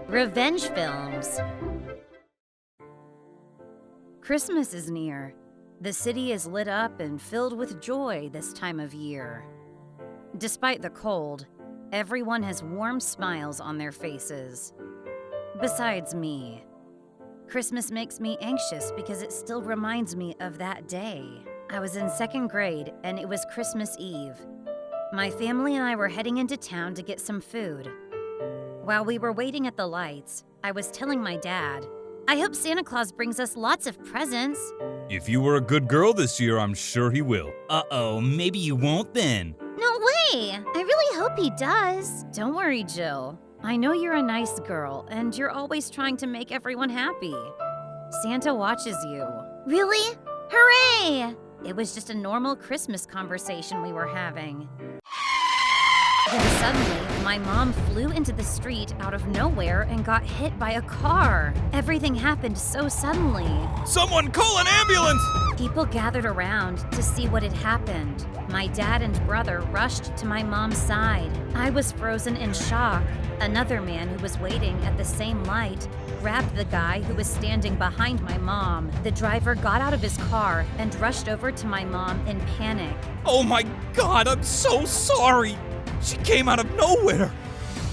Revenge films. Christmas is near. The city is lit up and filled with joy this time of year. Despite the cold, everyone has warm smiles on their faces. Besides me. Christmas makes me anxious because it still reminds me of that day. I was in second grade and it was Christmas Eve. My family and I were heading into town to get some food. While we were waiting at the lights, I was telling my dad, I hope Santa Claus brings us lots of presents. If you were a good girl this year, I'm sure he will. Uh-oh, maybe you won't then. No way! I really hope he does. Don't worry, Jill. I know you're a nice girl, and you're always trying to make everyone happy. Santa watches you. Really? Hooray! It was just a normal Christmas conversation we were having. Then suddenly, my mom flew into the street out of nowhere and got hit by a car. Everything happened so suddenly. Someone call an ambulance! People gathered around to see what had happened. My dad and brother rushed to my mom's side. I was frozen in shock. Another man who was waiting at the same light grabbed the guy who was standing behind my mom. The driver got out of his car and rushed over to my mom in panic. Oh my God, I'm so sorry! She came out of nowhere!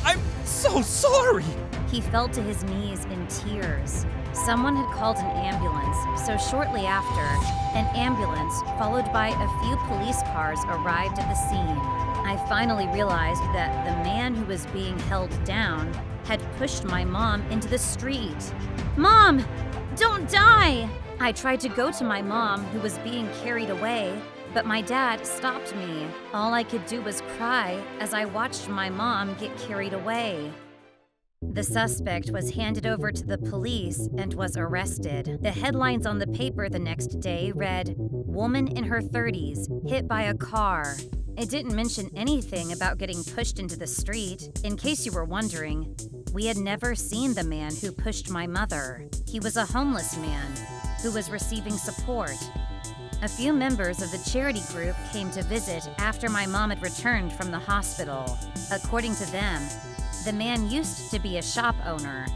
I'm so sorry! He fell to his knees in tears. Someone had called an ambulance, so shortly after, an ambulance followed by a few police cars arrived at the scene. I finally realized that the man who was being held down had pushed my mom into the street. Mom, don't die! I tried to go to my mom, who was being carried away, but my dad stopped me. All I could do was cry as I watched my mom get carried away. The suspect was handed over to the police and was arrested. The headlines on the paper the next day read, "Woman in her 30s, hit by a car." It didn't mention anything about getting pushed into the street. In case you were wondering, we had never seen the man who pushed my mother. He was a homeless man who was receiving support. A few members of the charity group came to visit after my mom had returned from the hospital. According to them, the man used to be a shop owner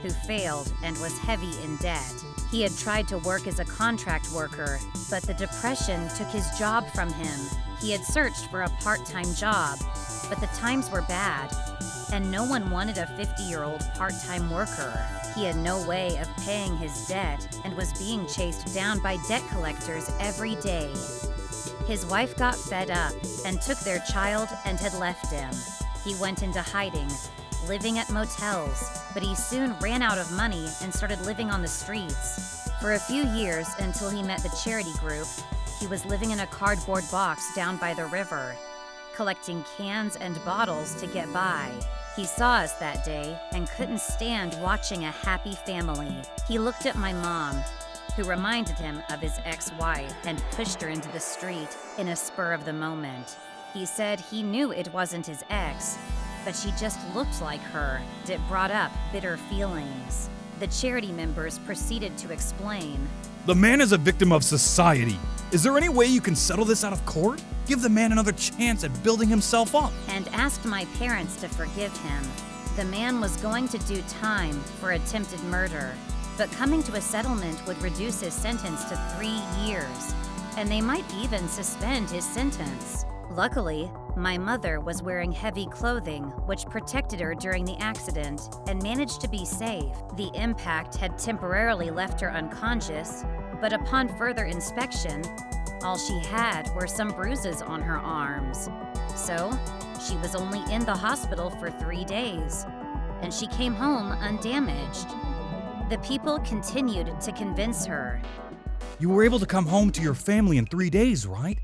who failed and was heavy in debt. He had tried to work as a contract worker, but the depression took his job from him. He had searched for a part-time job, but the times were bad, and no one wanted a 50-year-old part-time worker. He had no way of paying his debt and was being chased down by debt collectors every day. His wife got fed up and took their child and had left him. He went into hiding, living at motels, but he soon ran out of money and started living on the streets. For a few years, until he met the charity group, he was living in a cardboard box down by the river, collecting cans and bottles to get by. He saw us that day and couldn't stand watching a happy family. He looked at my mom, who reminded him of his ex-wife, and pushed her into the street in a spur of the moment. He said he knew it wasn't his ex, but she just looked like her. It brought up bitter feelings. The charity members proceeded to explain. The man is a victim of society. Is there any way you can settle this out of court? Give the man another chance at building himself up. And asked my parents to forgive him. The man was going to do time for attempted murder, but coming to a settlement would reduce his sentence to 3 years, and they might even suspend his sentence. Luckily, my mother was wearing heavy clothing, which protected her during the accident and managed to be safe. The impact had temporarily left her unconscious, but upon further inspection, all she had were some bruises on her arms. So, she was only in the hospital for 3 days, and she came home undamaged. The people continued to convince her. You were able to come home to your family in 3 days, right?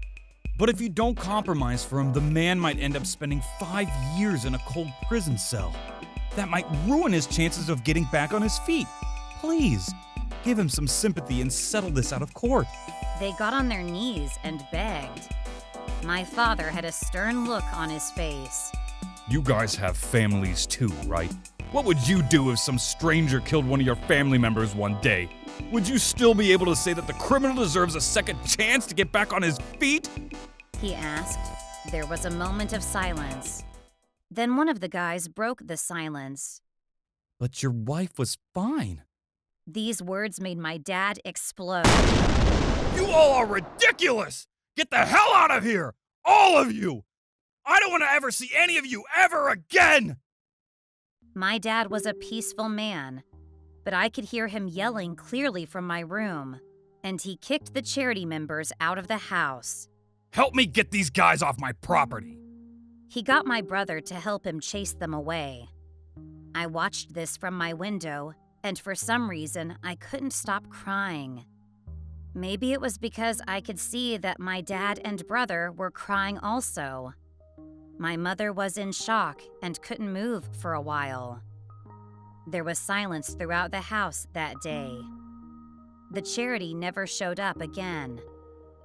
But if you don't compromise for him, the man might end up spending 5 years in a cold prison cell. That might ruin his chances of getting back on his feet. Please, give him some sympathy and settle this out of court. They got on their knees and begged. My father had a stern look on his face. You guys have families too, right? What would you do if some stranger killed one of your family members one day? Would you still be able to say that the criminal deserves a second chance to get back on his feet? He asked. There was a moment of silence. Then one of the guys broke the silence. But your wife was fine. These words made my dad explode. You all are ridiculous! Get the hell out of here! All of you! I don't want to ever see any of you ever again! My dad was a peaceful man, but I could hear him yelling clearly from my room, and he kicked the charity members out of the house. Help me get these guys off my property! He got my brother to help him chase them away. I watched this from my window, and for some reason, I couldn't stop crying. Maybe it was because I could see that my dad and brother were crying also. My mother was in shock and couldn't move for a while. There was silence throughout the house that day. The charity never showed up again.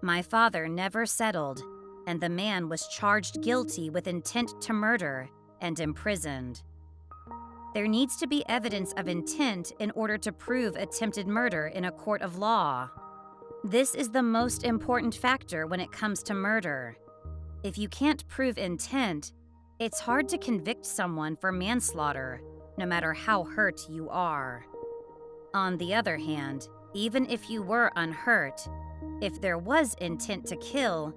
My father never settled, and the man was charged guilty with intent to murder and imprisoned. There needs to be evidence of intent in order to prove attempted murder in a court of law. This is the most important factor when it comes to murder. If you can't prove intent, it's hard to convict someone for manslaughter, no matter how hurt you are. On the other hand, even if you were unhurt, if there was intent to kill,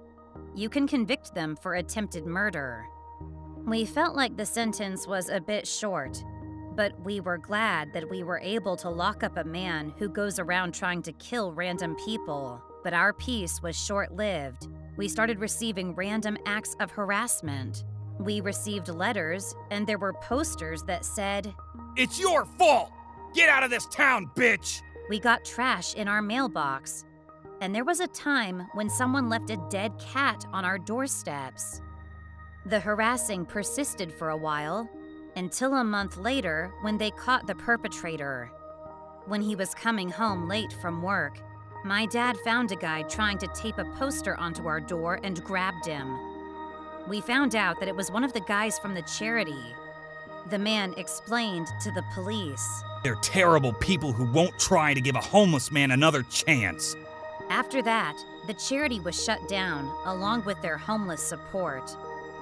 you can convict them for attempted murder. We felt like the sentence was a bit short, but we were glad that we were able to lock up a man who goes around trying to kill random people. But our peace was short-lived. We started receiving random acts of harassment. We received letters, and there were posters that said, It's your fault! Get out of this town, bitch! We got trash in our mailbox. And there was a time when someone left a dead cat on our doorsteps. The harassing persisted for a while, until a month later when they caught the perpetrator. When he was coming home late from work, my dad found a guy trying to tape a poster onto our door and grabbed him. We found out that it was one of the guys from the charity. The man explained to the police. They're terrible people who won't try to give a homeless man another chance. After that, the charity was shut down, along with their homeless support.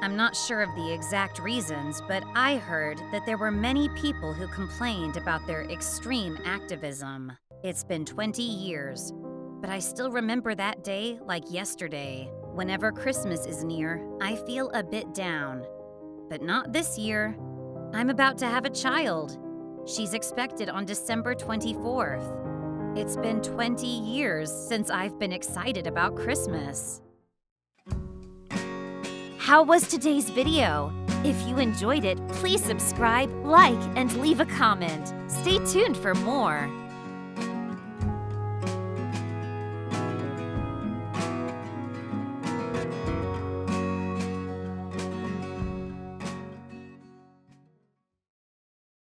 I'm not sure of the exact reasons, but I heard that there were many people who complained about their extreme activism. It's been 20 years, but I still remember that day like yesterday. Whenever Christmas is near, I feel a bit down. But not this year. I'm about to have a child. She's expected on December 24th. It's been 20 years since I've been excited about Christmas. How was today's video? If you enjoyed it, please subscribe, like, and leave a comment. Stay tuned for more.